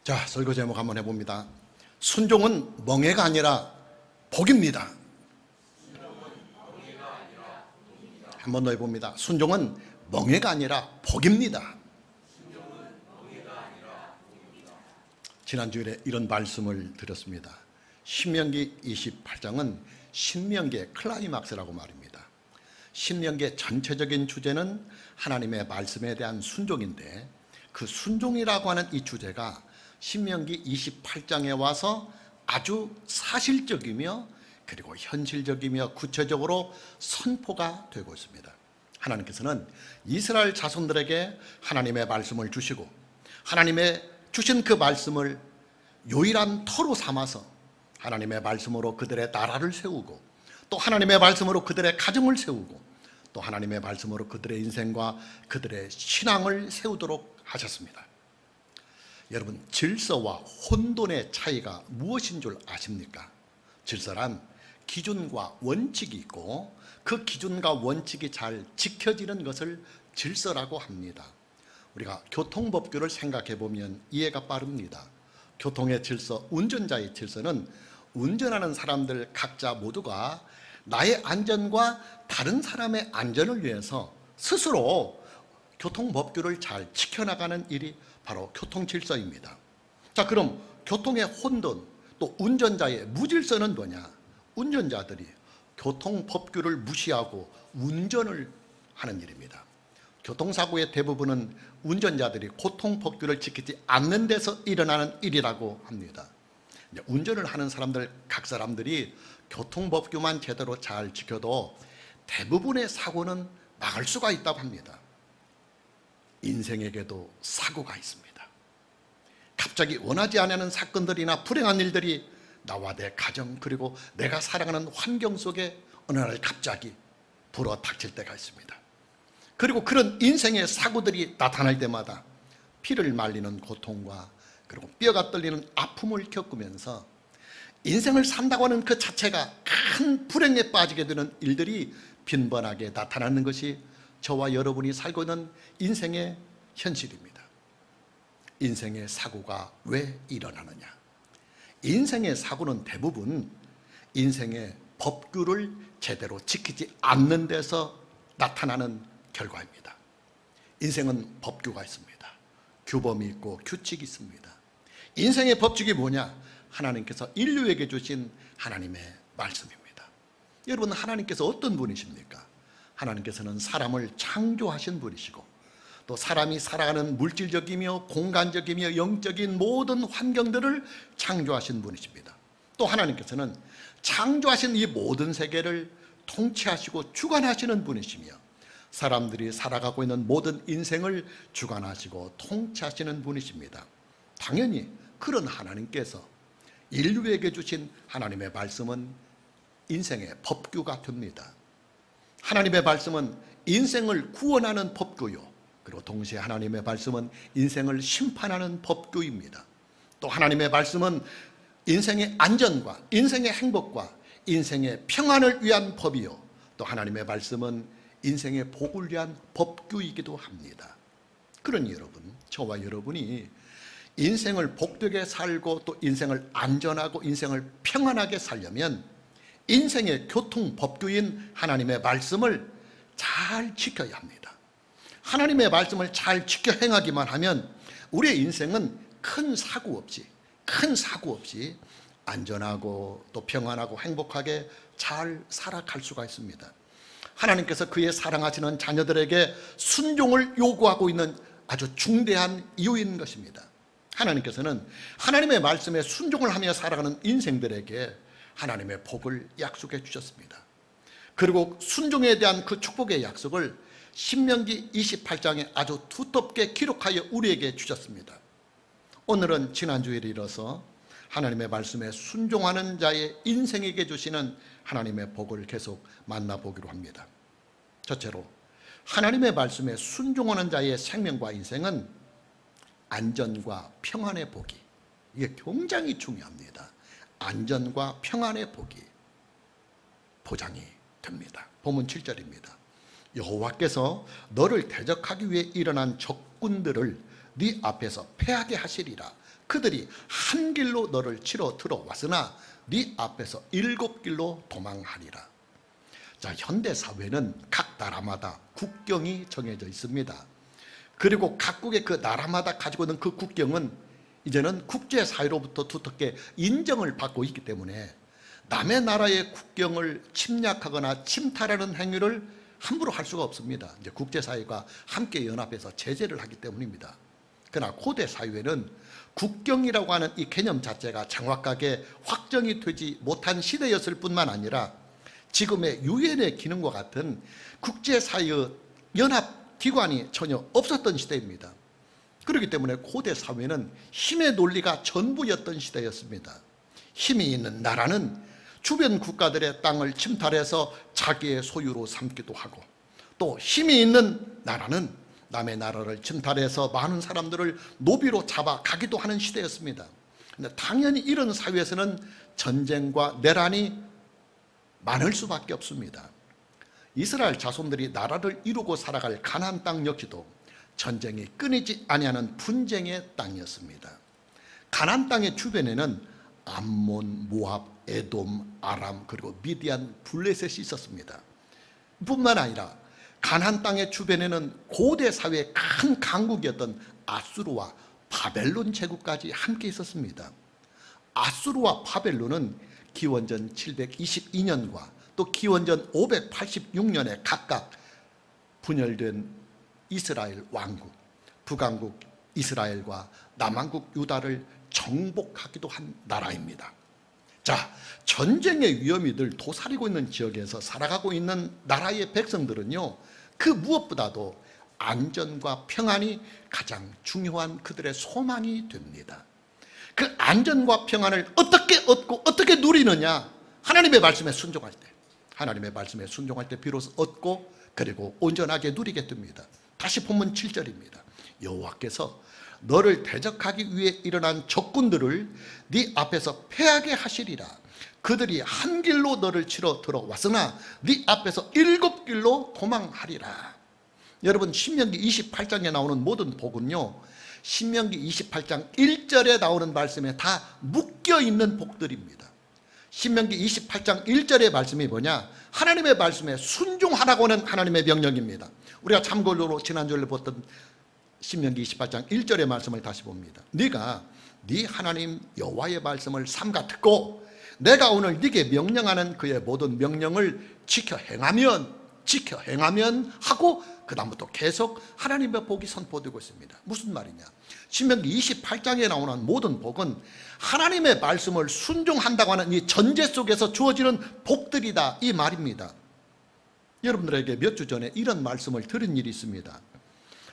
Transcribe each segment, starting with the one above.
자, 설교 제목 한번 해봅니다. 순종은 멍해가 아니라 복입니다. 한 번 더 해봅니다. 순종은 멍해가 아니라 복입니다. 지난주에 이런 말씀을 드렸습니다. 신명기 28장은 신명기의 클라이막스라고 말입니다. 신명기의 전체적인 주제는 하나님의 말씀에 대한 순종인데, 그 순종이라고 하는 이 주제가 신명기 28장에 와서 아주 사실적이며 그리고 현실적이며 구체적으로 선포가 되고 있습니다. 하나님께서는 이스라엘 자손들에게 하나님의 말씀을 주시고, 하나님의 주신 그 말씀을 유일한 터로 삼아서 하나님의 말씀으로 그들의 나라를 세우고, 또 하나님의 말씀으로 그들의 가정을 세우고, 또 하나님의 말씀으로 그들의 인생과 그들의 신앙을 세우도록 하셨습니다. 여러분, 질서와 혼돈의 차이가 무엇인 줄 아십니까? 질서란 기준과 원칙이 있고, 그 기준과 원칙이 잘 지켜지는 것을 질서라고 합니다. 우리가 교통법규를 생각해 보면 이해가 빠릅니다. 교통의 질서, 운전자의 질서는 운전하는 사람들 각자 모두가 나의 안전과 다른 사람의 안전을 위해서 스스로 교통법규를 잘 지켜나가는 일이 바로 교통질서입니다. 자, 그럼 교통의 혼돈, 또 운전자의 무질서는 뭐냐? 운전자들이 교통법규를 무시하고 운전을 하는 일입니다. 교통사고의 대부분은 운전자들이 교통법규를 지키지 않는 데서 일어나는 일이라고 합니다. 운전을 하는 사람들, 각 사람들이 교통법규만 제대로 잘 지켜도 대부분의 사고는 막을 수가 있다고 합니다. 인생에게도 사고가 있습니다. 갑자기 원하지 않는 사건들이나 불행한 일들이 나와 내 가정, 그리고 내가 살아가는 환경 속에 어느 날 갑자기 불어닥칠 때가 있습니다. 그리고 그런 인생의 사고들이 나타날 때마다 피를 말리는 고통과 그리고 뼈가 떨리는 아픔을 겪으면서 인생을 산다고 하는 그 자체가 큰 불행에 빠지게 되는 일들이 빈번하게 나타나는 것이 저와 여러분이 살고 있는 인생의 현실입니다. 인생의 사고가 왜 일어나느냐? 인생의 사고는 대부분 인생의 법규를 제대로 지키지 않는 데서 나타나는 결과입니다. 인생은 법규가 있습니다. 규범이 있고 규칙이 있습니다. 인생의 법칙이 뭐냐? 하나님께서 인류에게 주신 하나님의 말씀입니다. 여러분, 하나님께서 어떤 분이십니까? 하나님께서는 사람을 창조하신 분이시고, 또 사람이 살아가는 물질적이며 공간적이며 영적인 모든 환경들을 창조하신 분이십니다. 또 하나님께서는 창조하신 이 모든 세계를 통치하시고 주관하시는 분이시며, 사람들이 살아가고 있는 모든 인생을 주관하시고 통치하시는 분이십니다. 당연히 그런 하나님께서 인류에게 주신 하나님의 말씀은 인생의 법규가 됩니다. 하나님의 말씀은 인생을 구원하는 법규요, 그리고 동시에 하나님의 말씀은 인생을 심판하는 법규입니다. 또 하나님의 말씀은 인생의 안전과 인생의 행복과 인생의 평안을 위한 법이요, 또 하나님의 말씀은 인생의 복을 위한 법규이기도 합니다. 그러니 여러분, 저와 여러분이 인생을 복되게 살고 또 인생을 안전하고 인생을 평안하게 살려면 인생의 교통법규인 하나님의 말씀을 잘 지켜야 합니다. 하나님의 말씀을 잘 지켜 행하기만 하면 우리의 인생은 큰 사고 없이 안전하고 또 평안하고 행복하게 잘 살아갈 수가 있습니다. 하나님께서 그의 사랑하시는 자녀들에게 순종을 요구하고 있는 아주 중대한 이유인 것입니다. 하나님께서는 하나님의 말씀에 순종을 하며 살아가는 인생들에게 하나님의 복을 약속해 주셨습니다. 그리고 순종에 대한 그 축복의 약속을 신명기 28장에 아주 두텁게 기록하여 우리에게 주셨습니다. 오늘은 지난주에 이어서 하나님의 말씀에 순종하는 자의 인생에게 주시는 하나님의 복을 계속 만나보기로 합니다. 첫째로, 하나님의 말씀에 순종하는 자의 생명과 인생은 안전과 평안의 복이, 이게 굉장히 중요합니다. 안전과 평안의 복이 보장이 됩니다. 본문 7절입니다. 여호와께서 너를 대적하기 위해 일어난 적군들을 네 앞에서 패하게 하시리라. 그들이 한 길로 너를 치러 들어왔으나 네 앞에서 7길로 도망하리라. 자, 현대사회는 각 나라마다 국경이 정해져 있습니다. 그리고 각국의 그 나라마다 가지고 있는 그 국경은 이제는 국제사회로부터 두텁게 인정을 받고 있기 때문에 남의 나라의 국경을 침략하거나 침탈하는 행위를 함부로 할 수가 없습니다. 이제 국제사회가 함께 연합해서 제재를 하기 때문입니다. 그러나 고대 사회에는 국경이라고 하는 이 개념 자체가 정확하게 확정이 되지 못한 시대였을 뿐만 아니라 지금의 유엔의 기능과 같은 국제사회의 연합기관이 전혀 없었던 시대입니다. 그렇기 때문에 고대 사회는 힘의 논리가 전부였던 시대였습니다. 힘이 있는 나라는 주변 국가들의 땅을 침탈해서 자기의 소유로 삼기도 하고, 또 힘이 있는 나라는 남의 나라를 침탈해서 많은 사람들을 노비로 잡아가기도 하는 시대였습니다. 근데 당연히 이런 사회에서는 전쟁과 내란이 많을 수밖에 없습니다. 이스라엘 자손들이 나라를 이루고 살아갈 가나안 땅 역시도 전쟁이 끊이지 아니하는 분쟁의 땅이었습니다. 가나안 땅의 주변에는 암몬, 모압, 에돔, 아람, 그리고 미디안, 블레셋이 있었습니다. 뿐만 아니라 가나안 땅의 주변에는 고대 사회의 큰 강국이었던 아수르와 바벨론 제국까지 함께 있었습니다. 아수르와 바벨론은 기원전 722년과 또 기원전 586년에 각각 분열된 이스라엘 왕국, 북왕국 이스라엘과 남왕국 유다를 정복하기도 한 나라입니다. 자, 전쟁의 위험이 늘 도사리고 있는 지역에서 살아가고 있는 나라의 백성들은요, 그 무엇보다도 안전과 평안이 가장 중요한 그들의 소망이 됩니다. 그 안전과 평안을 어떻게 얻고 어떻게 누리느냐? 하나님의 말씀에 순종할 때, 하나님의 말씀에 순종할 때 비로소 얻고 그리고 온전하게 누리게 됩니다. 다시 본문 7절입니다. 여호와께서 너를 대적하기 위해 일어난 적군들을 네 앞에서 패하게 하시리라. 그들이 한 길로 너를 치러 들어왔으나 네 앞에서 7길로 도망하리라. 여러분, 신명기 28장에 나오는 모든 복은요, 신명기 28장 1절에 나오는 말씀에 다 묶여있는 복들입니다. 신명기 28장 1절의 말씀이 뭐냐? 하나님의 말씀에 순종하라고 하는 하나님의 명령입니다. 우리가 참고로 지난주에 봤던 신명기 28장 1절의 말씀을 다시 봅니다. 네가 네 하나님 여호와의 말씀을 삼가 듣고 내가 오늘 네게 명령하는 그의 모든 명령을 지켜 행하면 하고 그 다음부터 계속 하나님의 복이 선포되고 있습니다. 무슨 말이냐? 신명기 28장에 나오는 모든 복은 하나님의 말씀을 순종한다고 하는 이 전제 속에서 주어지는 복들이다, 이 말입니다. 여러분들에게 몇 주 전에 이런 말씀을 들은 일이 있습니다.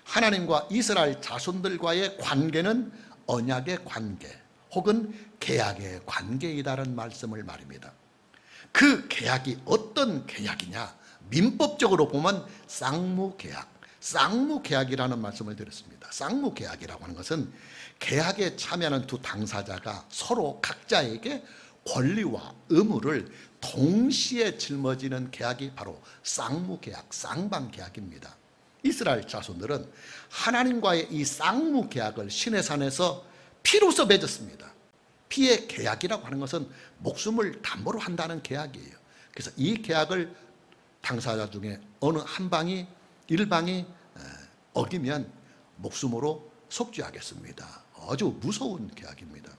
하나님과 이스라엘 자손들과의 관계는 언약의 관계 혹은 계약의 관계이다라는 말씀을 말입니다. 그 계약이 어떤 계약이냐? 민법적으로 보면 쌍무계약, 쌍무계약이라는 말씀을 드렸습니다. 쌍무계약이라고 하는 것은 계약에 참여하는 두 당사자가 서로 각자에게 권리와 의무를 동시에 짊어지는 계약이 바로 쌍무계약, 쌍방계약입니다. 이스라엘 자손들은 하나님과의 이 쌍무계약을 시내산에서 피로써 맺었습니다. 피의 계약이라고 하는 것은 목숨을 담보로 한다는 계약이에요. 그래서 이 계약을 당사자 중에 어느 일방이 어기면 목숨으로 속죄하겠습니다. 아주 무서운 계약입니다.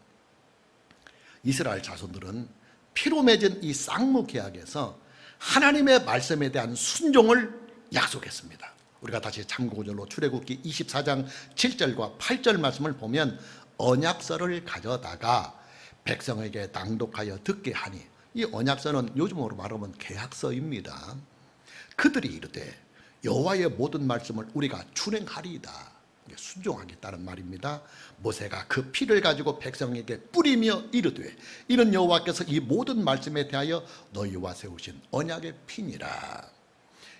이스라엘 자손들은 피로 맺은 이 쌍무계약에서 하나님의 말씀에 대한 순종을 약속했습니다. 우리가 다시 참고절로 출애굽기 24장 7절과 8절 말씀을 보면 언약서를 가져다가 백성에게 낭독하여 듣게 하니, 이 언약서는 요즘으로 말하면 계약서입니다. 그들이 이르되 여호와의 모든 말씀을 우리가 준행하리이다, 순종하겠다는 말입니다. 모세가 그 피를 가지고 백성에게 뿌리며 이르되 이는 여호와께서 이 모든 말씀에 대하여 너희와 세우신 언약의 피니라.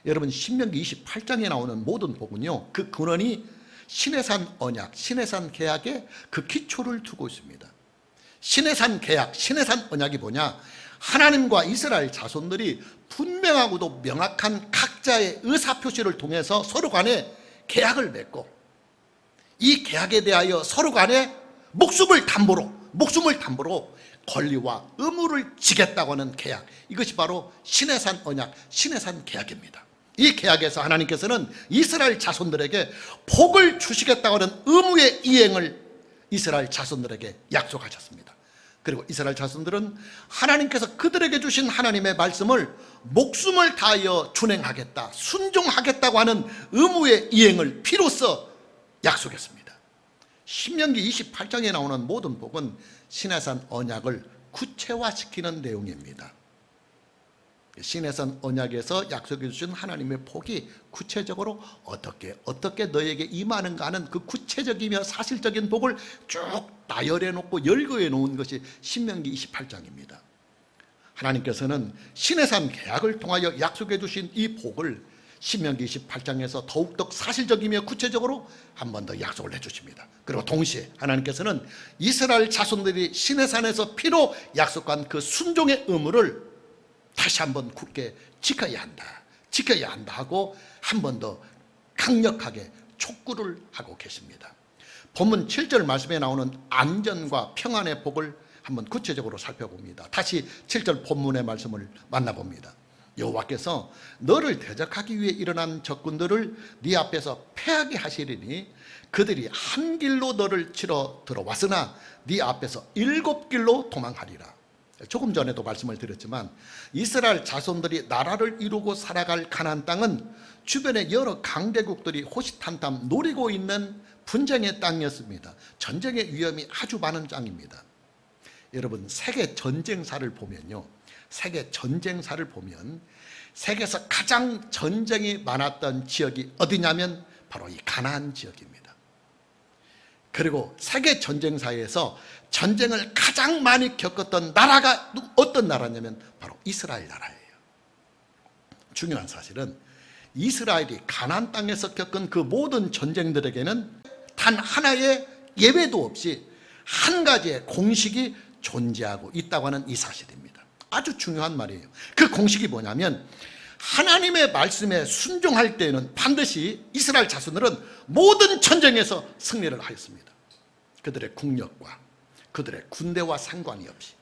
여러분, 신명기 28장에 나오는 모든 복은요, 그 근원이 시내산 언약, 시내산 계약에 그 기초를 두고 있습니다. 시내산 계약, 시내산 언약이 뭐냐? 하나님과 이스라엘 자손들이 분명하고도 명확한 각자의 의사표시를 통해서 서로 간에 계약을 맺고 이 계약에 대하여 서로 간에 목숨을 담보로 권리와 의무를 지겠다고 하는 계약, 이것이 바로 시내산 언약, 시내산 계약입니다. 이 계약에서 하나님께서는 이스라엘 자손들에게 복을 주시겠다고 하는 의무의 이행을 이스라엘 자손들에게 약속하셨습니다. 그리고 이스라엘 자손들은 하나님께서 그들에게 주신 하나님의 말씀을 목숨을 다하여 준행하겠다, 순종하겠다고 하는 의무의 이행을 비로소 약속했습니다. 신명기 28장에 나오는 모든 복은 시내산 언약을 구체화시키는 내용입니다. 시내산 언약에서 약속해 주신 하나님의 복이 구체적으로 어떻게 너에게 임하는가 하는 그 구체적이며 사실적인 복을 쭉 나열해 놓고 열거해 놓은 것이 신명기 28장입니다. 하나님께서는 시내산 계약을 통하여 약속해 주신 이 복을 신명기 28장에서 더욱더 사실적이며 구체적으로 한 번 더 약속을 해주십니다. 그리고 동시에 하나님께서는 이스라엘 자손들이 시내산에서 피로 약속한 그 순종의 의무를 다시 한 번 굳게 지켜야 한다 하고 한 번 더 강력하게 촉구를 하고 계십니다. 본문 7절 말씀에 나오는 안전과 평안의 복을 한번 구체적으로 살펴봅니다. 다시 7절 본문의 말씀을 만나봅니다. 여호와께서 너를 대적하기 위해 일어난 적군들을 네 앞에서 패하게 하시리니 그들이 한 길로 너를 치러 들어왔으나 네 앞에서 7길로 도망하리라. 조금 전에도 말씀을 드렸지만 이스라엘 자손들이 나라를 이루고 살아갈 가나안 땅은 주변의 여러 강대국들이 호시탐탐 노리고 있는 분쟁의 땅이었습니다. 전쟁의 위험이 아주 많은 땅입니다. 여러분, 세계 전쟁사를 보면 세계에서 가장 전쟁이 많았던 지역이 어디냐면 바로 이 가나안 지역입니다. 그리고 세계 전쟁사에서 전쟁을 가장 많이 겪었던 나라가 어떤 나라냐면 바로 이스라엘 나라예요. 중요한 사실은 이스라엘이 가나안 땅에서 겪은 그 모든 전쟁들에게는 단 하나의 예외도 없이 한 가지의 공식이 존재하고 있다고 하는 이 사실입니다. 아주 중요한 말이에요. 그 공식이 뭐냐면 하나님의 말씀에 순종할 때에는 반드시 이스라엘 자손들은 모든 전쟁에서 승리를 하였습니다. 그들의 국력과 그들의 군대와 상관이 없이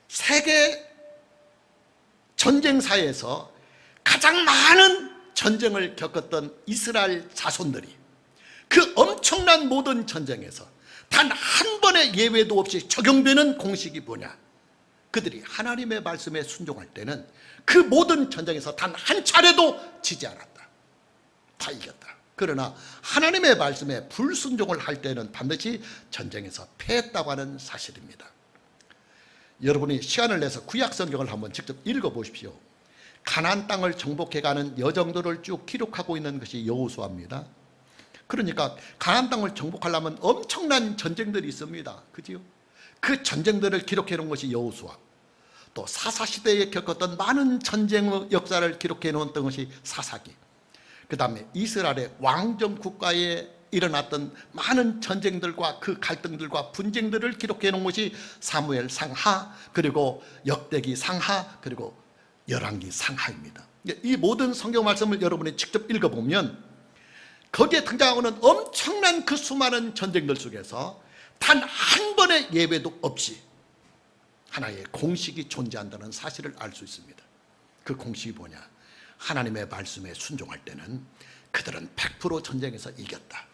세계 전쟁사에서 가장 많은 전쟁을 겪었던 이스라엘 자손들이 그 엄청난 모든 전쟁에서 단 한 번의 예외도 없이 적용되는 공식이 뭐냐? 그들이 하나님의 말씀에 순종할 때는 그 모든 전쟁에서 단 한 차례도 지지 않았다. 다 이겼다. 그러나 하나님의 말씀에 불순종을 할 때는 반드시 전쟁에서 패했다고 하는 사실입니다. 여러분이 시간을 내서 구약 성경을 한번 직접 읽어보십시오. 가나안 땅을 정복해가는 여정들을 쭉 기록하고 있는 것이 여호수아입니다. 그러니까 가나안 땅을 정복하려면 엄청난 전쟁들이 있습니다. 그지요? 그 전쟁들을 기록해 놓은 것이 여호수아. 또 사사시대에 겪었던 많은 전쟁의 역사를 기록해 놓은 것이 사사기. 그 다음에 이스라엘의 왕정 국가에 일어났던 많은 전쟁들과 그 갈등들과 분쟁들을 기록해 놓은 것이 사무엘 상하, 그리고 역대기 상하, 그리고 열왕기 상하입니다. 이 모든 성경 말씀을 여러분이 직접 읽어보면 거기에 등장하는 엄청난 그 수많은 전쟁들 속에서 단 한 번의 예외도 없이 하나의 공식이 존재한다는 사실을 알 수 있습니다. 그 공식이 뭐냐? 하나님의 말씀에 순종할 때는 그들은 100% 전쟁에서 이겼다.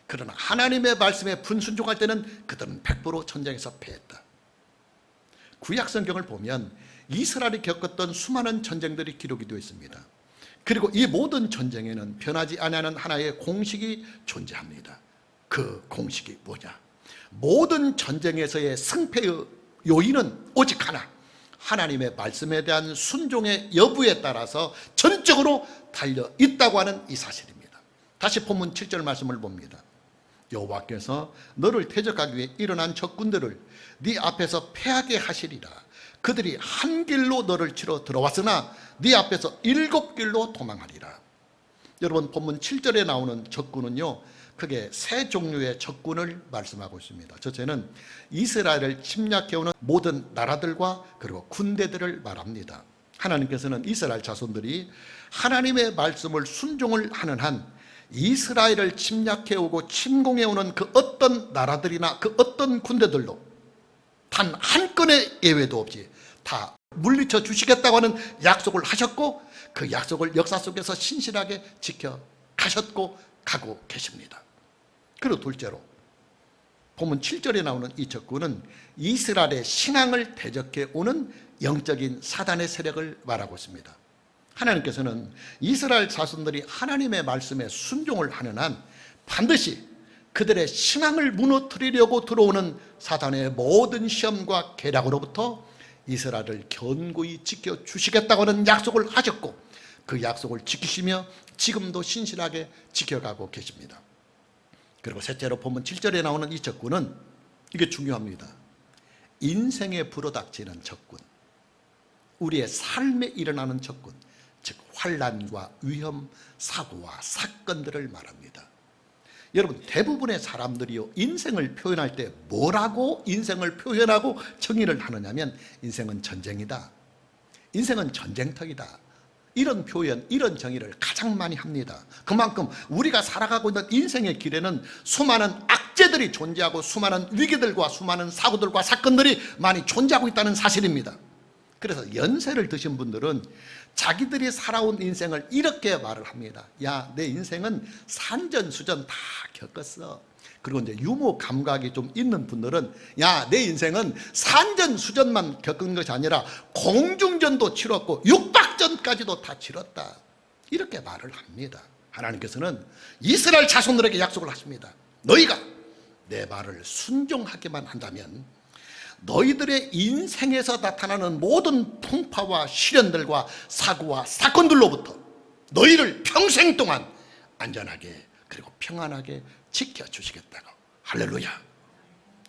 그러나 하나님의 말씀에 불순종할 때는 그들은 100% 전쟁에서 패했다. 구약 성경을 보면 이스라엘이 겪었던 수많은 전쟁들이 기록이 되어 있습니다. 그리고 이 모든 전쟁에는 변하지 않는 하나의 공식이 존재합니다. 그 공식이 뭐냐? 모든 전쟁에서의 승패의 요인은 오직 하나, 하나님의 말씀에 대한 순종의 여부에 따라서 전적으로 달려 있다고 하는 이 사실입니다. 다시 본문 7절 말씀을 봅니다. 여호와께서 너를 대적하기 위해 일어난 적군들을 네 앞에서 패하게 하시리라. 그들이 한 길로 너를 치러 들어왔으나 네 앞에서 7길로 도망하리라. 여러분, 본문 7절에 나오는 적군은요, 크게 세 종류의 적군을 말씀하고 있습니다. 첫째는 이스라엘을 침략해오는 모든 나라들과 그리고 군대들을 말합니다. 하나님께서는 이스라엘 자손들이 하나님의 말씀을 순종을 하는 한 이스라엘을 침략해오고 침공해오는 그 어떤 나라들이나 그 어떤 군대들도 단 한 건의 예외도 없이 다 물리쳐 주시겠다고 하는 약속을 하셨고, 그 약속을 역사 속에서 신실하게 지켜가셨고 가고 계십니다. 그리고 둘째로 본문 7절에 나오는 이 적군은 이스라엘의 신앙을 대적해 오는 영적인 사단의 세력을 말하고 있습니다. 하나님께서는 이스라엘 자손들이 하나님의 말씀에 순종을 하는 한 반드시 그들의 신앙을 무너뜨리려고 들어오는 사단의 모든 시험과 계략으로부터 이스라엘을 견고히 지켜주시겠다고 하는 약속을 하셨고, 그 약속을 지키시며 지금도 신실하게 지켜가고 계십니다. 그리고 셋째로 본문 7절에 나오는 이 적군은, 이게 중요합니다. 인생에 불어닥치는 적군, 우리의 삶에 일어나는 적군, 즉 환난과 위험, 사고와 사건들을 말합니다. 여러분, 대부분의 사람들이요, 인생을 표현할 때 뭐라고 인생을 표현하고 정의를 하느냐면, 인생은 전쟁이다, 인생은 전쟁터이다, 이런 표현, 이런 정의를 가장 많이 합니다. 그만큼 우리가 살아가고 있는 인생의 길에는 수많은 악재들이 존재하고 수많은 위기들과 수많은 사고들과 사건들이 많이 존재하고 있다는 사실입니다. 그래서 연세를 드신 분들은 자기들이 살아온 인생을 이렇게 말을 합니다. 야, 내 인생은 산전수전 다 겪었어. 그리고 이제 유머 감각이 좀 있는 분들은, 야, 내 인생은 산전수전만 겪은 것이 아니라 공중전도 치렀고 육박전까지도 다 치렀다, 이렇게 말을 합니다. 하나님께서는 이스라엘 자손들에게 약속을 하십니다. 너희가 내 말을 순종하기만 한다면 너희들의 인생에서 나타나는 모든 풍파와 시련들과 사고와 사건들로부터 너희를 평생 동안 안전하게 그리고 평안하게 지켜주시겠다고. 할렐루야.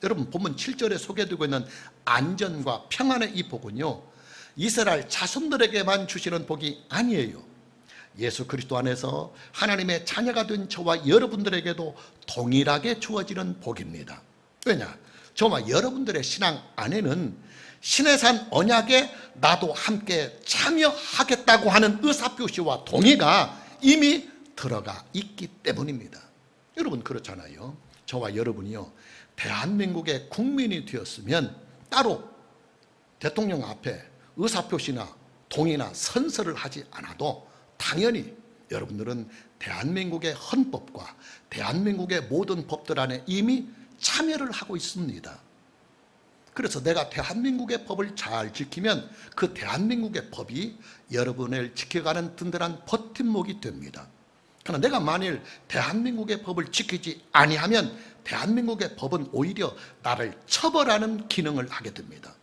여러분, 본문 7절에 소개되고 있는 안전과 평안의 이 복은요, 이스라엘 자손들에게만 주시는 복이 아니에요. 예수 그리스도 안에서 하나님의 자녀가 된 저와 여러분들에게도 동일하게 주어지는 복입니다. 왜냐? 저와 여러분들의 신앙 안에는 신의 산 언약에 나도 함께 참여하겠다고 하는 의사표시와 동의가 이미 들어가 있기 때문입니다. 여러분, 그렇잖아요. 저와 여러분이요, 대한민국의 국민이 되었으면 따로 대통령 앞에 의사표시나 동의나 선서를 하지 않아도 당연히 여러분들은 대한민국의 헌법과 대한민국의 모든 법들 안에 이미 참여를 하고 있습니다. 그래서 내가 대한민국의 법을 잘 지키면 그 대한민국의 법이 여러분을 지켜가는 든든한 버팀목이 됩니다. 그러나 내가 만일 대한민국의 법을 지키지 아니하면 대한민국의 법은 오히려 나를 처벌하는 기능을 하게 됩니다.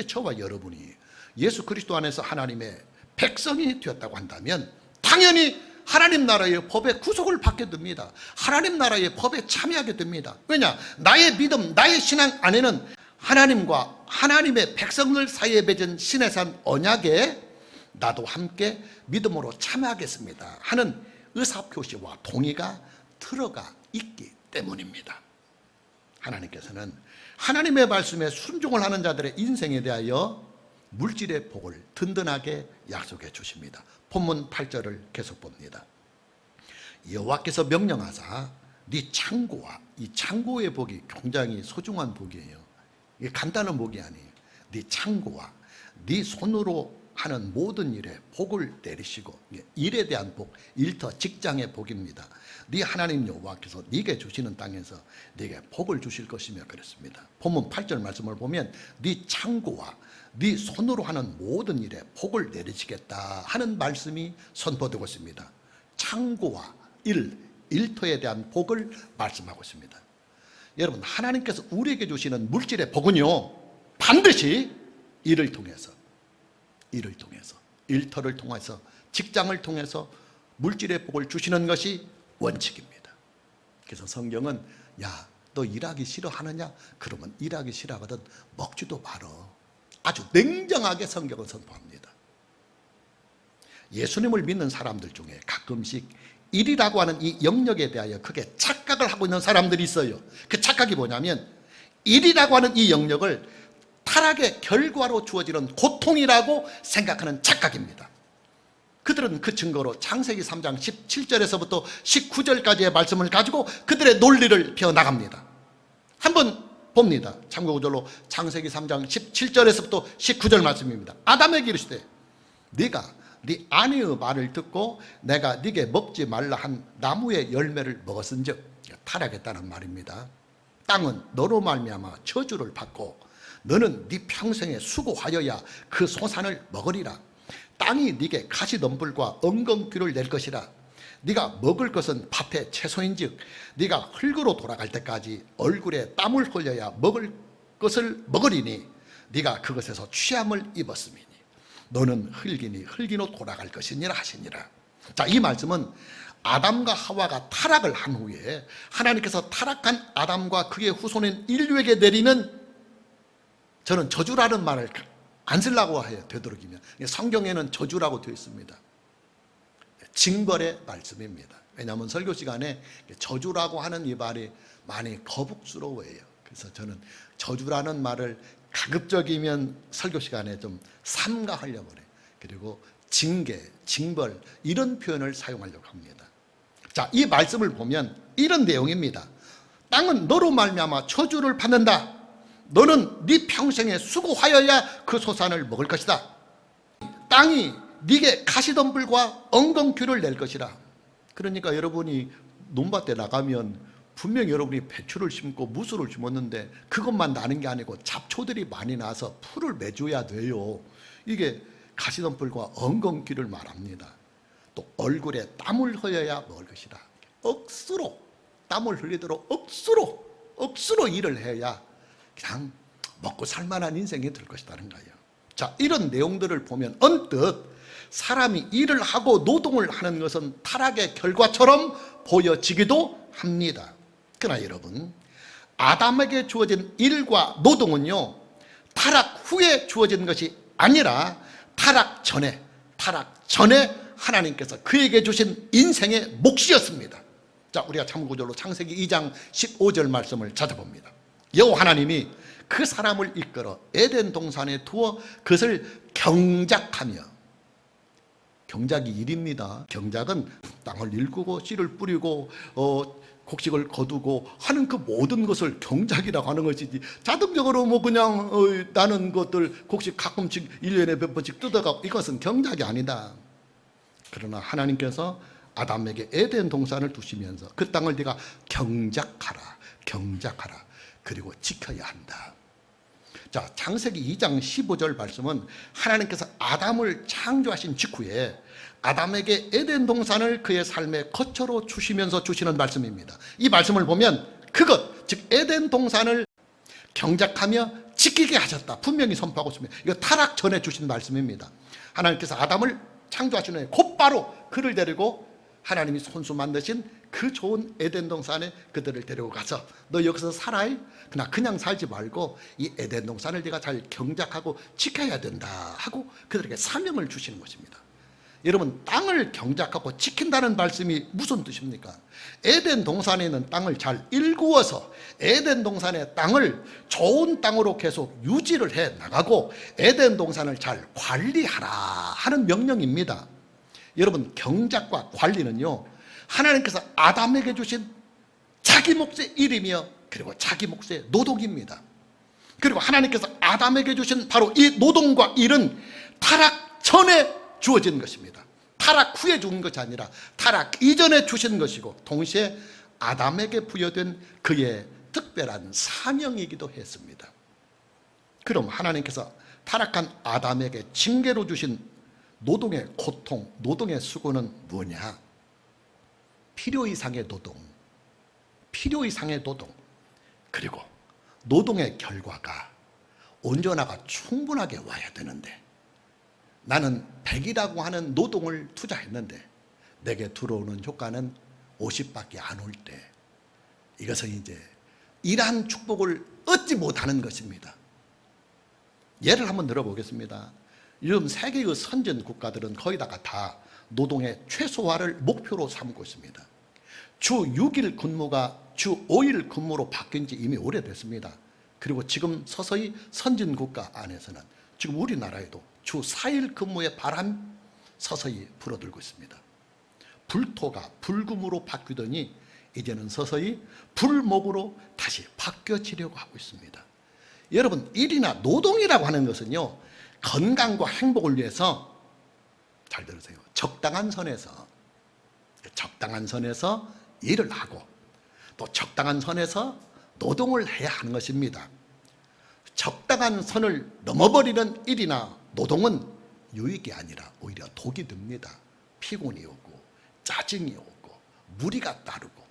저와 여러분이 예수 그리스도 안에서 하나님의 백성이 되었다고 한다면 당연히 하나님 나라의 법에 구속을 받게 됩니다. 하나님 나라의 법에 참여하게 됩니다. 왜냐? 나의 믿음, 나의 신앙 안에는 하나님과 하나님의 백성들 사이에 맺은 신의 산 언약에 나도 함께 믿음으로 참여하겠습니다 하는 의사표시와 동의가 들어가 있기 때문입니다. 하나님께서는 하나님의 말씀에 순종을 하는 자들의 인생에 대하여 물질의 복을 든든하게 약속해 주십니다. 본문 8절을 계속 봅니다. 여호와께서 명령하사 네 창고와, 이 창고의 복이 굉장히 소중한 복이에요. 이게 간단한 복이 아니에요. 네 창고와 네 손으로 하는 모든 일에 복을 내리시고, 일에 대한 복, 일터 직장의 복입니다. 네 하나님 여호와께서 네게 주시는 땅에서 네게 복을 주실 것이며 그랬습니다. 본문 8절 말씀을 보면 네 창고와 네 손으로 하는 모든 일에 복을 내리시겠다 하는 말씀이 선포되고 있습니다. 창고와 일터에 대한 복을 말씀하고 있습니다. 여러분, 하나님께서 우리에게 주시는 물질의 복은요, 반드시 일을 통해서, 일터를 통해서, 직장을 통해서 물질의 복을 주시는 것이 원칙입니다. 그래서 성경은, 야, 너 일하기 싫어하느냐? 그러면 일하기 싫어하거든 먹지도 말어. 아주 냉정하게 성경은 선포합니다. 예수님을 믿는 사람들 중에 가끔씩 일이라고 하는 이 영역에 대하여 크게 착각을 하고 있는 사람들이 있어요. 그 착각이 뭐냐면, 일이라고 하는 이 영역을 타락의 결과로 주어지는 고통이라고 생각하는 착각입니다. 그들은 그 증거로 창세기 3장 17절에서부터 19절까지의 말씀을 가지고 그들의 논리를 펴나갑니다. 한번 봅니다. 참고구절로 창세기 3장 17절에서부터 19절 말씀입니다. 아담에게 이르시되 네가 네 아내의 말을 듣고 내가 네게 먹지 말라 한 나무의 열매를 먹었은즉, 타락했다는 말입니다. 땅은 너로 말미암아 저주를 받고 너는 네 평생에 수고하여야 그 소산을 먹으리라. 땅이 네게 가시덤불과 엉겅퀴를 낼 것이라. 네가 먹을 것은 밭의 채소인즉 네가 흙으로 돌아갈 때까지 얼굴에 땀을 흘려야 먹을 것을 먹으리니 네가 그것에서 취함을 입었음이니 너는 흙이니 흙이로 돌아갈 것이니라 하시니라. 자, 이 말씀은 아담과 하와가 타락을 한 후에 하나님께서 타락한 아담과 그의 후손인 인류에게 내리는, 저는 저주라는 말을 안 쓰려고 해요. 되도록이면 성경에는 저주라고 되어 있습니다. 징벌의 말씀입니다. 왜냐하면 설교 시간에 저주라고 하는 이 말이 많이 거북스러워해요. 그래서 저는 저주라는 말을 가급적이면 설교 시간에 좀 삼가하려고 해요. 그리고 징계, 징벌 이런 표현을 사용하려고 합니다. 자, 이 말씀을 보면 이런 내용입니다. 땅은 너로 말미암아 저주를 받는다. 너는 네 평생에 수고하여야 그 소산을 먹을 것이다. 땅이 네게 가시덤불과 엉겅퀴를 낼 것이라. 그러니까 여러분이 논밭에 나가면 분명히 여러분이 배추를 심고 무수를 심었는데 그것만 나는 게 아니고 잡초들이 많이 나서 풀을 매줘야 돼요. 이게 가시덤불과 엉겅퀴를 말합니다. 또 얼굴에 땀을 흘려야 먹을 것이다. 억수로 땀을 흘리도록 억수로 일을 해야 그냥 먹고 살만한 인생이 될 것이라는 거예요. 자, 이런 내용들을 보면 언뜻 사람이 일을 하고 노동을 하는 것은 타락의 결과처럼 보여지기도 합니다. 그러나 여러분, 아담에게 주어진 일과 노동은요, 타락 후에 주어진 것이 아니라 타락 전에 하나님께서 그에게 주신 인생의 몫이었습니다. 자, 우리가 참고절로 창세기 2장 15절 말씀을 찾아봅니다. 여호와 하나님이 그 사람을 이끌어 에덴 동산에 두어 그것을 경작하며, 경작이 일입니다. 경작은 땅을 일구고 씨를 뿌리고 곡식을 거두고 하는 그 모든 것을 경작이라고 하는 것이지, 자동적으로 뭐 그냥 나는 것들 곡식 가끔씩 1년에 몇 번씩 뜯어가고 이것은 경작이 아니다. 그러나 하나님께서 아담에게 에덴 동산을 두시면서 그 땅을 네가 경작하라 그리고 지켜야 한다. 자, 창세기 2장 15절 말씀은 하나님께서 아담을 창조하신 직후에 아담에게 에덴 동산을 그의 삶의 거처로 주시면서 주시는 말씀입니다. 이 말씀을 보면 그것, 즉 에덴 동산을 경작하며 지키게 하셨다 분명히 선포하고 있습니다. 이거 타락 전에 주신 말씀입니다. 하나님께서 아담을 창조하신 후에 곧바로 그를 데리고 하나님이 손수 만드신 그 좋은 에덴 동산에 그들을 데리고 가서 너 여기서 살아? 그러나 그냥 살지 말고 이 에덴 동산을 네가 잘 경작하고 지켜야 된다 하고 그들에게 사명을 주시는 것입니다. 여러분, 땅을 경작하고 지킨다는 말씀이 무슨 뜻입니까? 에덴 동산에 있는 땅을 잘 일구어서 에덴 동산의 땅을 좋은 땅으로 계속 유지를 해 나가고 에덴 동산을 잘 관리하라 하는 명령입니다. 여러분, 경작과 관리는요, 하나님께서 아담에게 주신 자기 몫의 일이며 그리고 자기 몫의 노동입니다. 그리고 하나님께서 아담에게 주신 바로 이 노동과 일은 타락 전에 주어진 것입니다. 타락 후에 준 것이 아니라 타락 이전에 주신 것이고 동시에 아담에게 부여된 그의 특별한 사명이기도 했습니다. 그럼 하나님께서 타락한 아담에게 징계로 주신 노동의 고통, 노동의 수고는 뭐냐? 필요 이상의 노동, 그리고 노동의 결과가 온전화가 충분하게 와야 되는데 나는 100이라고 하는 노동을 투자했는데 내게 들어오는 효과는 50밖에 안 올 때 이것은 이제 일한 축복을 얻지 못하는 것입니다. 예를 한번 들어보겠습니다. 요즘 세계의 선진 국가들은 거의 다 노동의 최소화를 목표로 삼고 있습니다. 주 6일 근무가 주 5일 근무로 바뀐 지 이미 오래됐습니다. 그리고 지금 서서히 선진 국가 안에서는 지금 우리나라에도 주 4일 근무의 바람 서서히 불어들고 있습니다. 불토가 불금으로 바뀌더니 이제는 서서히 불목으로 다시 바뀌어지려고 하고 있습니다. 여러분, 일이나 노동이라고 하는 것은요, 건강과 행복을 위해서, 잘 들으세요, 적당한 선에서 일을 하고 또 적당한 선에서 노동을 해야 하는 것입니다. 적당한 선을 넘어버리는 일이나 노동은 유익이 아니라 오히려 독이 됩니다. 피곤이 오고 짜증이 오고 무리가 따르고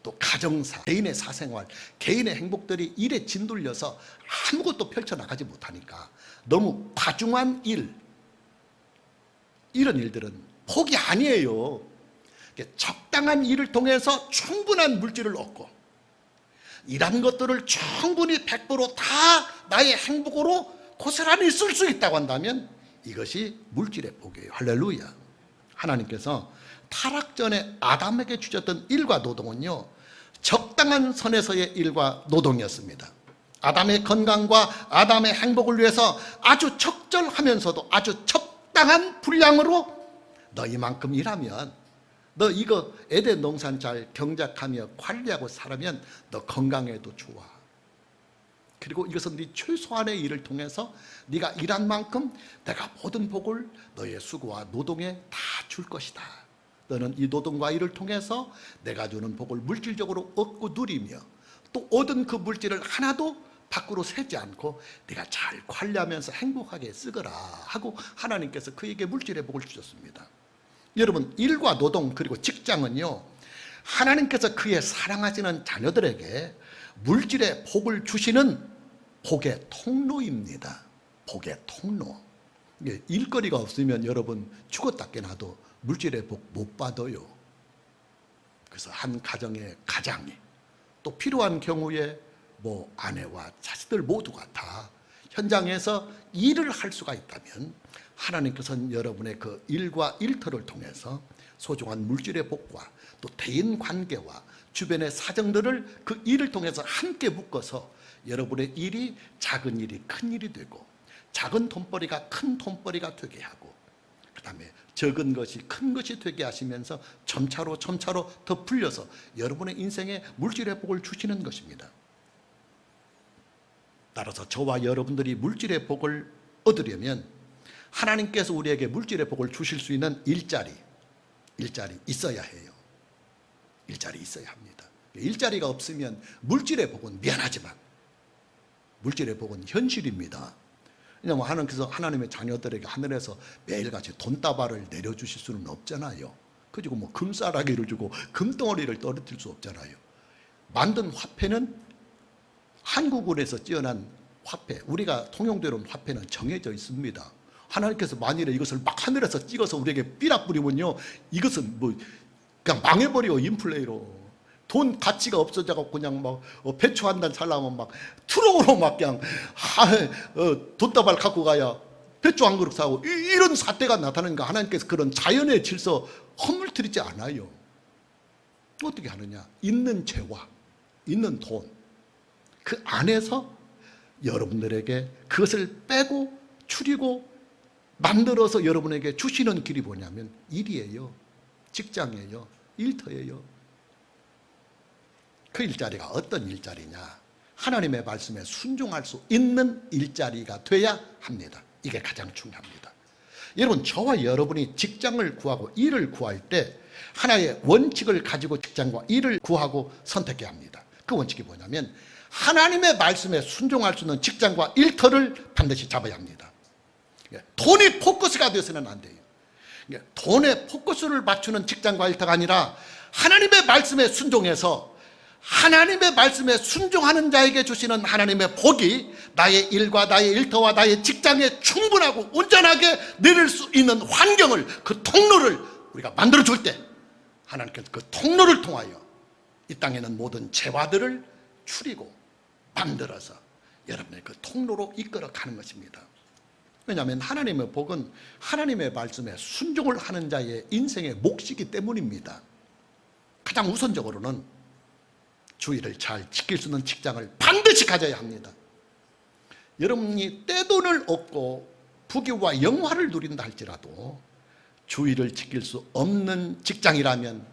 또 가정사, 개인의 사생활, 개인의 행복들이 일에 짓눌려서 아무것도 펼쳐나가지 못하니까 너무 과중한 이런 일들은 복이 아니에요. 적당한 일을 통해서 충분한 물질을 얻고 이런 것들을 충분히 100% 다 나의 행복으로 고스란히 쓸 수 있다고 한다면 이것이 물질의 복이에요. 할렐루야. 하나님께서 타락 전에 아담에게 주셨던 일과 노동은요, 적당한 선에서의 일과 노동이었습니다. 아담의 건강과 아담의 행복을 위해서 아주 적절하면서도 아주 적당한 분량으로 너 이만큼 일하면, 너 이거 에덴 농산 잘 경작하며 관리하고 살면 너 건강에도 좋아. 그리고 이것은 네 최소한의 일을 통해서 네가 일한 만큼 내가 모든 복을 너의 수고와 노동에 다 줄 것이다. 너는 이 노동과 일을 통해서 내가 주는 복을 물질적으로 얻고 누리며 또 얻은 그 물질을 하나도 밖으로 새지 않고 네가 잘 관리하면서 행복하게 쓰거라 하고 하나님께서 그에게 물질의 복을 주셨습니다. 여러분, 일과 노동 그리고 직장은요, 하나님께서 그의 사랑하시는 자녀들에게 물질의 복을 주시는 복의 통로입니다. 복의 통로. 일거리가 없으면 여러분 죽었다 깨나도 물질의 복 못 받아요. 그래서 한 가정의 가장이 또 필요한 경우에 뭐 아내와 자식들 모두가 다 현장에서 일을 할 수가 있다면 하나님께서는 여러분의 그 일과 일터를 통해서 소중한 물질의 복과 또 대인 관계와 주변의 사정들을 그 일을 통해서 함께 묶어서 여러분의 일이 작은 일이 큰 일이 되고 작은 돈벌이가 큰 돈벌이가 되게 하고 그 다음에 적은 것이 큰 것이 되게 하시면서 점차로 더 풀려서 여러분의 인생에 물질의 복을 주시는 것입니다. 따라서 저와 여러분들이 물질의 복을 얻으려면 하나님께서 우리에게 물질의 복을 주실 수 있는 일자리 있어야 해요. 일자리 있어야 합니다. 일자리가 없으면 물질의 복은 미안하지만 물질의 복은 현실입니다. 왜냐하면 하나님께서 하나님의 자녀들에게 하늘에서 매일같이 돈다발을 내려주실 수는 없잖아요. 그리고 뭐 금싸라기를 주고 금덩어리를 떨어뜨릴 수 없잖아요. 만든 화폐는 한국은에서 찌어난 화폐, 우리가 통용되는 화폐는 정해져 있습니다. 하나님께서 만일에 이것을 막 하늘에서 찍어서 우리에게 삐락 뿌리면요, 이것은 뭐 그냥 망해버려. 인플레이로 돈 가치가 없어져갖고 그냥 막 배추 한 단 살라면 막 트럭으로 막 그냥 돈다발 갖고 가야 배추 한 그릇 사고 이런 사태가 나타나니까 하나님께서 그런 자연의 질서 허물뜨리지 않아요. 어떻게 하느냐? 있는 재화, 있는 돈, 그 안에서 여러분들에게 그것을 빼고 추리고 만들어서 여러분에게 주시는 길이 뭐냐면 일이에요. 직장이에요. 일터예요. 그 일자리가 어떤 일자리냐? 하나님의 말씀에 순종할 수 있는 일자리가 돼야 합니다. 이게 가장 중요합니다. 여러분, 저와 여러분이 직장을 구하고 일을 구할 때 하나의 원칙을 가지고 직장과 일을 구하고 선택해야 합니다. 그 원칙이 뭐냐면 하나님의 말씀에 순종할 수 있는 직장과 일터를 반드시 잡아야 합니다. 돈이 포커스가 되어서는 안 돼요. 돈에 포커스를 맞추는 직장과 일터가 아니라 하나님의 말씀에 순종해서 하나님의 말씀에 순종하는 자에게 주시는 하나님의 복이 나의 일과 나의 일터와 나의 직장에 충분하고 온전하게 내릴 수 있는 환경을, 그 통로를 우리가 만들어줄 때 하나님께서 그 통로를 통하여 이 땅에는 모든 재화들을 추리고 만들어서 여러분의 그 통로로 이끌어 가는 것입니다. 왜냐하면 하나님의 복은 하나님의 말씀에 순종을 하는 자의 인생의 몫이기 때문입니다. 가장 우선적으로는 주의를 잘 지킬 수 있는 직장을 반드시 가져야 합니다. 여러분이 떼돈을 얻고 부귀와 영화를 누린다 할지라도 주의를 지킬 수 없는 직장이라면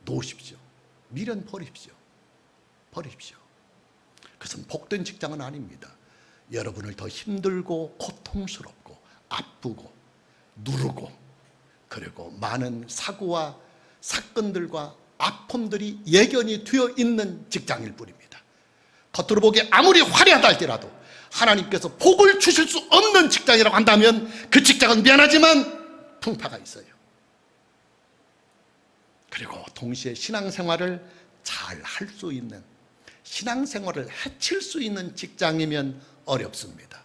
놓으십시오. 미련 버립시오. 버립시오. 그것은 복된 직장은 아닙니다. 여러분을 더 힘들고 고통스럽고 아프고 누르고 그리고 많은 사고와 사건들과 아픔들이 예견이 되어 있는 직장일 뿐입니다. 겉으로 보기에 아무리 화려하다 할지라도 하나님께서 복을 주실 수 없는 직장이라고 한다면 그 직장은 미안하지만 풍파가 있어요. 그리고 동시에 신앙생활을 잘 할 수 있는, 신앙생활을 해칠 수 있는 직장이면 어렵습니다.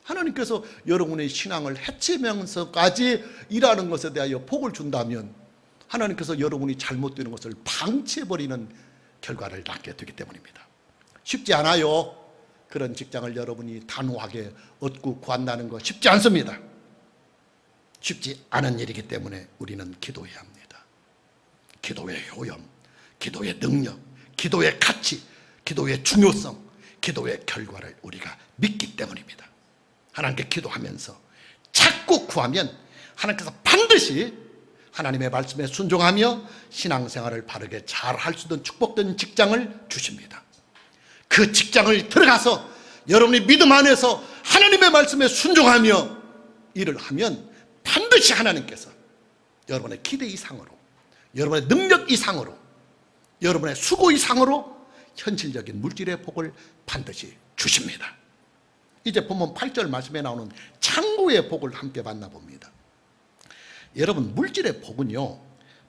하나님께서 여러분의 신앙을 해치면서까지 일하는 것에 대하여 복을 준다면 하나님께서 여러분이 잘못되는 것을 방치해버리는 결과를 낳게 되기 때문입니다. 쉽지 않아요. 그런 직장을 여러분이 단호하게 얻고 구한다는 거 쉽지 않습니다. 쉽지 않은 일이기 때문에 우리는 기도해야 합니다. 기도의 효험, 기도의 능력, 기도의 가치, 기도의 중요성, 기도의 결과를 우리가 믿기 때문입니다. 하나님께 기도하면서 자꾸 구하면 하나님께서 반드시 하나님의 말씀에 순종하며 신앙생활을 바르게 잘 할 수 있는 축복된 직장을 주십니다. 그 직장을 들어가서 여러분이 믿음 안에서 하나님의 말씀에 순종하며 일을 하면 반드시 하나님께서 여러분의 기대 이상으로, 여러분의 능력 이상으로, 여러분의 수고 이상으로 현실적인 물질의 복을 반드시 주십니다. 이제 본문 8절 말씀에 나오는 창고의 복을 함께 만나봅니다. 여러분, 물질의 복은요,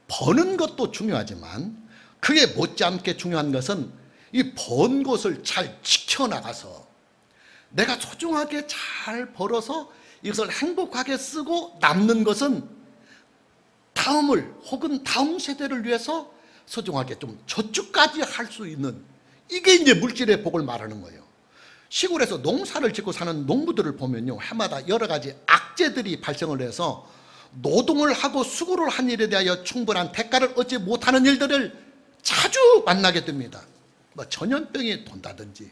버는 것도 중요하지만 그게 못지않게 중요한 것은 이 번 것을 잘 지켜나가서 내가 소중하게 잘 벌어서 이것을 행복하게 쓰고 남는 것은 다음을 혹은 다음 세대를 위해서 소중하게 좀 저축까지 할 수 있는, 이게 이제 물질의 복을 말하는 거예요. 시골에서 농사를 짓고 사는 농부들을 보면요, 해마다 여러 가지 악재들이 발생을 해서 노동을 하고 수고를 한 일에 대하여 충분한 대가를 얻지 못하는 일들을 자주 만나게 됩니다. 뭐 전염병이 돈다든지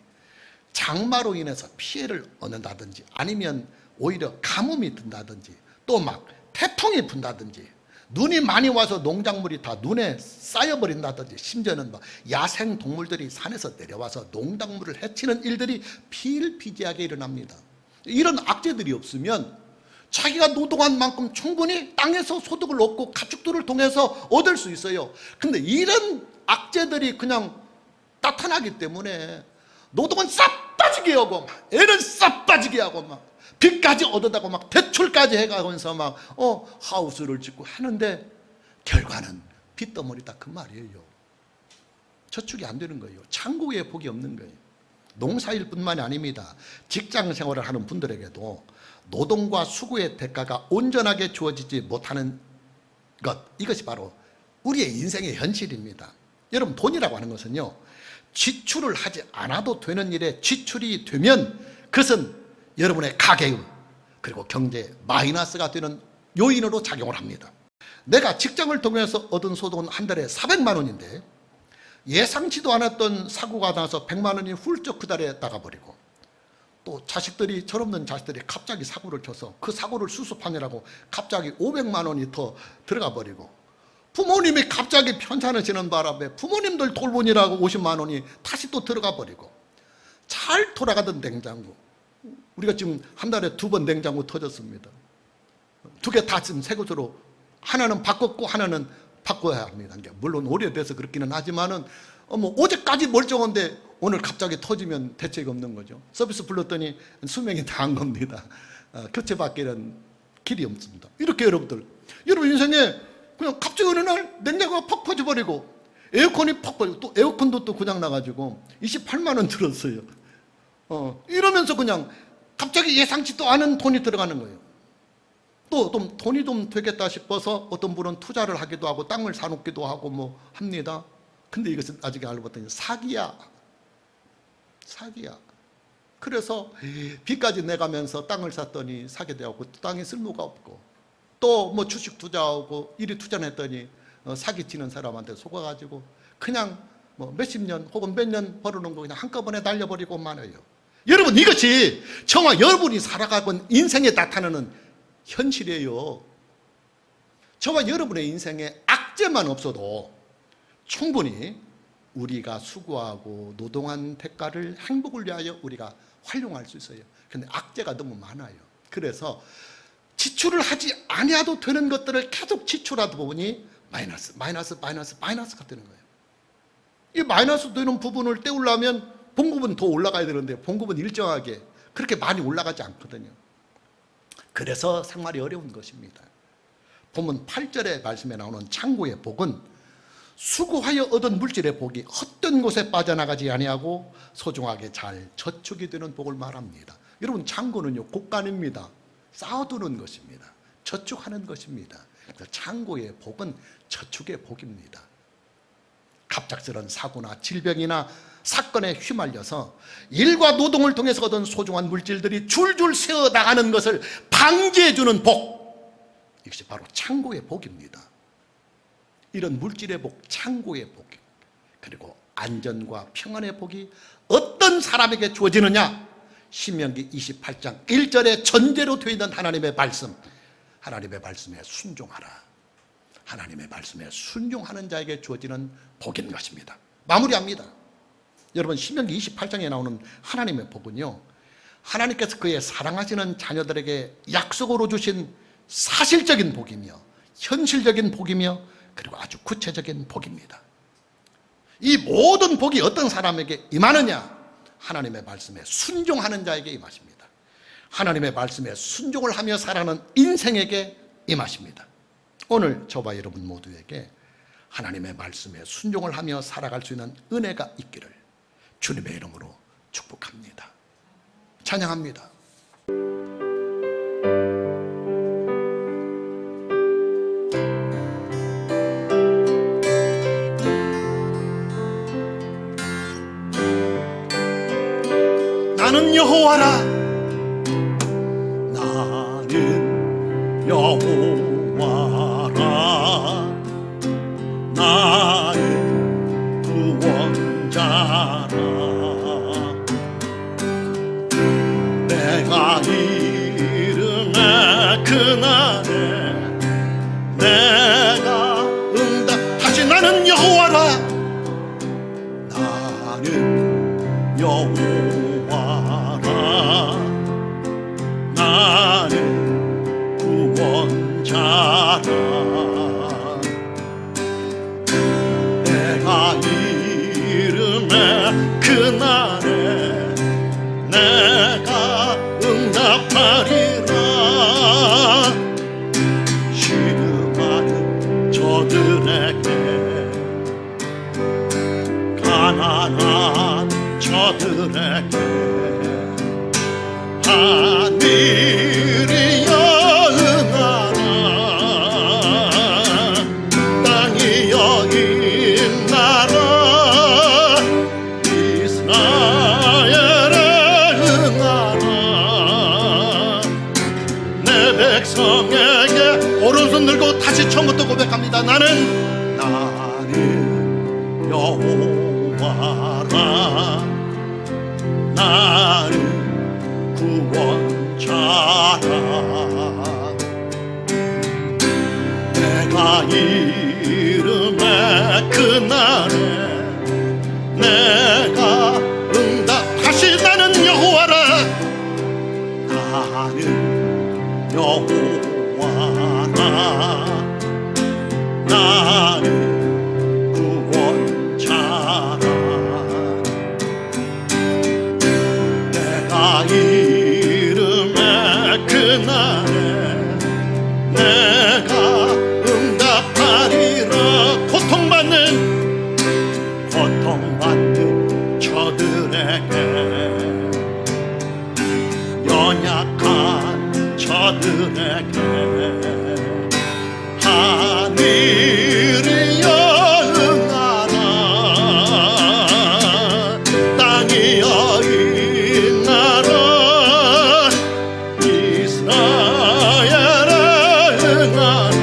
장마로 인해서 피해를 얻는다든지 아니면 오히려 가뭄이 든다든지 또 막 태풍이 분다든지 눈이 많이 와서 농작물이 다 눈에 쌓여버린다든지 심지어는 뭐 야생 동물들이 산에서 내려와서 농작물을 해치는 일들이 비일비재하게 일어납니다. 이런 악재들이 없으면 자기가 노동한 만큼 충분히 땅에서 소득을 얻고 가축들을 통해서 얻을 수 있어요. 근데 이런 악재들이 그냥 나타나기 때문에 노동은 싹 빠지게 하고 막 애는 싹 빠지게 하고 막 빚까지 얻어다고 막 대출까지 해가면서 막 하우스를 짓고 하는데 결과는 빚덩어리다 그 말이에요. 저축이 안 되는 거예요. 창고에 복이 없는 거예요. 농사일 뿐만이 아닙니다. 직장 생활을 하는 분들에게도 노동과 수고의 대가가 온전하게 주어지지 못하는 것, 이것이 바로 우리의 인생의 현실입니다. 여러분, 돈이라고 하는 것은요, 지출을 하지 않아도 되는 일에 지출이 되면 그것은 여러분의 가계의 그리고 경제에 마이너스가 되는 요인으로 작용을 합니다. 내가 직장을 통해서 얻은 소득은 한 달에 400만 원인데 예상치도 않았던 사고가 나서 100만 원이 훌쩍 그 달에 나가버리고, 또 자식들이, 철없는 자식들이 갑자기 사고를 쳐서 그 사고를 수습하느라고 갑자기 500만 원이 더 들어가 버리고, 부모님이 갑자기 편찮으시는 바람에 부모님들 돌보느라고 50만 원이 다시 또 들어가 버리고, 잘 돌아가던 냉장고, 우리가 지금 한 달에 2번 냉장고 터졌습니다. 2개 다 지금 새 것으로, 하나는 바꿨고 하나는 바꿔야 합니다. 물론 오래돼서 그렇기는 하지만은 어제까지 멀쩡한데 오늘 갑자기 터지면 대책이 없는 거죠. 서비스 불렀더니 수명이 다 한 겁니다. 교체받기는 길이 없습니다. 이렇게 여러분 인생에 그냥 갑자기 어느 날 냉장고가 퍽 퍼져버리고 에어컨이 퍽 퍼지고, 또 에어컨도 또 고장 나가지고 28만 원 들었어요. 이러면서 그냥 갑자기 예상치도 않은 돈이 들어가는 거예요. 또 돈이 좀 되겠다 싶어서 어떤 분은 투자를 하기도 하고 땅을 사놓기도 하고 뭐 합니다. 근데 이것은 아직 알고 봤더니 사기야. 그래서 빚까지 내가면서 땅을 샀더니 사게 되었고, 땅이 쓸모가 없고, 또 뭐 주식 투자하고 이리 투자했더니 사기치는 사람한테 속아가지고 그냥 뭐 몇십 년 혹은 몇 년 벌어놓은 거 그냥 한꺼번에 날려버리고 말아요. 여러분, 이것이 정말 여러분이 살아가고 인생에 나타나는 현실이에요. 저와 여러분의 인생에 악재만 없어도 충분히 우리가 수고하고 노동한 대가를 행복을 위하여 우리가 활용할 수 있어요. 그런데 악재가 너무 많아요. 그래서 지출을 하지 아니어도 되는 것들을 계속 지출하다 보니 마이너스가 되는 거예요. 이 마이너스 되는 부분을 떼우려면 봉급은 더 올라가야 되는데 봉급은 일정하게 그렇게 많이 올라가지 않거든요. 그래서 생활이 어려운 것입니다. 본문 8절의 말씀에 나오는 창고의 복은 수고하여 얻은 물질의 복이 헛된 곳에 빠져나가지 아니하고 소중하게 잘 저축이 되는 복을 말합니다. 여러분, 창고는요 곳간입니다. 쌓아두는 것입니다. 저축하는 것입니다. 그래서 창고의 복은 저축의 복입니다. 갑작스런 사고나 질병이나 사건에 휘말려서 일과 노동을 통해서 얻은 소중한 물질들이 줄줄 새어 나가는 것을 방지해주는 복, 이것이 바로 창고의 복입니다. 이런 물질의 복, 창고의 복, 그리고 안전과 평안의 복이 어떤 사람에게 주어지느냐? 신명기 28장 1절에 전제로 되어 있는 하나님의 말씀, 하나님의 말씀에 순종하라. 하나님의 말씀에 순종하는 자에게 주어지는 복인 것입니다. 마무리합니다. 여러분, 신명기 28장에 나오는 하나님의 복은요, 하나님께서 그의 사랑하시는 자녀들에게 약속으로 주신 사실적인 복이며 현실적인 복이며 그리고 아주 구체적인 복입니다. 이 모든 복이 어떤 사람에게 임하느냐? 하나님의 말씀에 순종하는 자에게 임하십니다. 하나님의 말씀에 순종을 하며 살아가는 인생에게 임하십니다. 오늘 저와 여러분 모두에게 하나님의 말씀에 순종을 하며 살아갈 수 있는 은혜가 있기를 주님의 이름으로 축복합니다. 찬양합니다. 나는 여호와라. 나는 여호와라. 나는 구원자라. 내가 이름에 그날에 내가 응답하지. 나는 여호와라. 나는 여호와라. 나는 구원자라. 내가 이름에 그날에 내가 응답하리라. 시름하는 저들에게, 가난한 저들에게 하늘이여 응하라. 땅이여 임나라. 이스라엘에 응하라. 내 백성에게 오른손 들고 다시 처음부터 고백합니다. 나는 여호와라. 나는 구원자라. 내가 이름에 그날에 내가 응답하시. 나는 여호와라. 나는 여호와라. 나는 구원자라. 내가 이름에 그날에 내가 응답하리라. 고통받는 저들에게, 연약한 저들에게 하늘이여 응하라. 땅이여 임나라. 이스라엘에 응하라.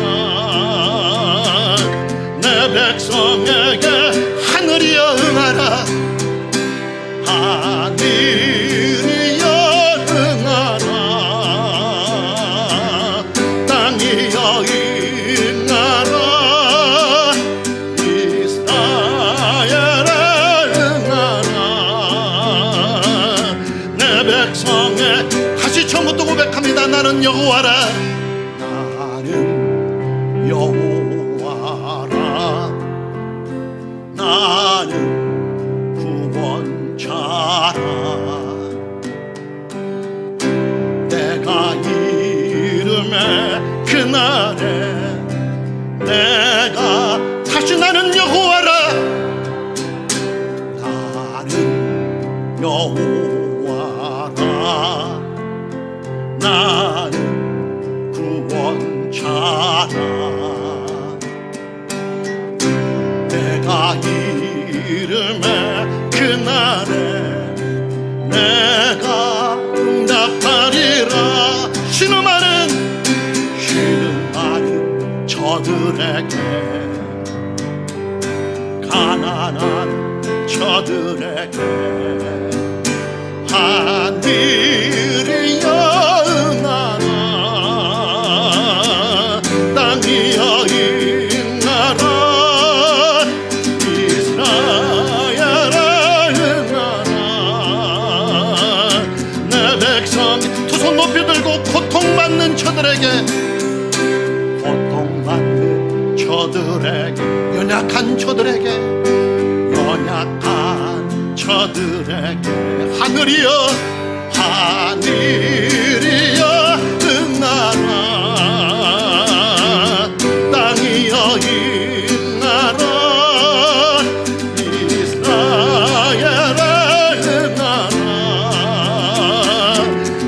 내 백성에게 하늘이여 응하라. 하늘이여 응하라. 땅이여 임나라. 백성의 다시 처음부터 고백합니다. 나는 여호와라. 나는 여호와라. 나는 구원자라. 내가 이름에 그날에 내가 다시 나는 여호와라. 나는 여호와라. 나는 구원자라. 내가 이름에 그날에 내가 응답하리라. 신음하는 저들에게, 가난한 저들에게 하늘이여 응하라. 땅이여 응하라. 이스라엘아 응하라. 내 백성 두 손 높이 들고 고통받는 저들에게, 고통받는 저들에게, 연약한 저들에게, 연약한 저들에게 하늘이여 하늘이여 응하라. 땅이여 응하라. 이스라엘아 응하라.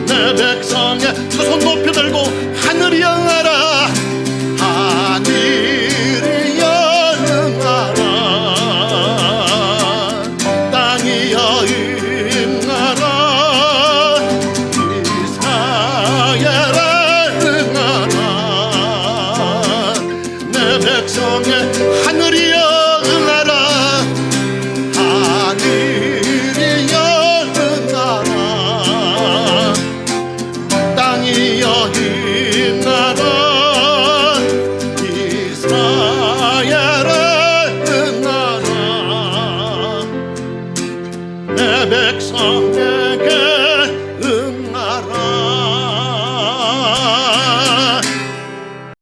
내 백성의 두 손 높이 들고 하늘이여 응하라. 하늘이여 응하라. 땅이여 응하라. 이스라엘아 응하라. 내 백성의 하늘이여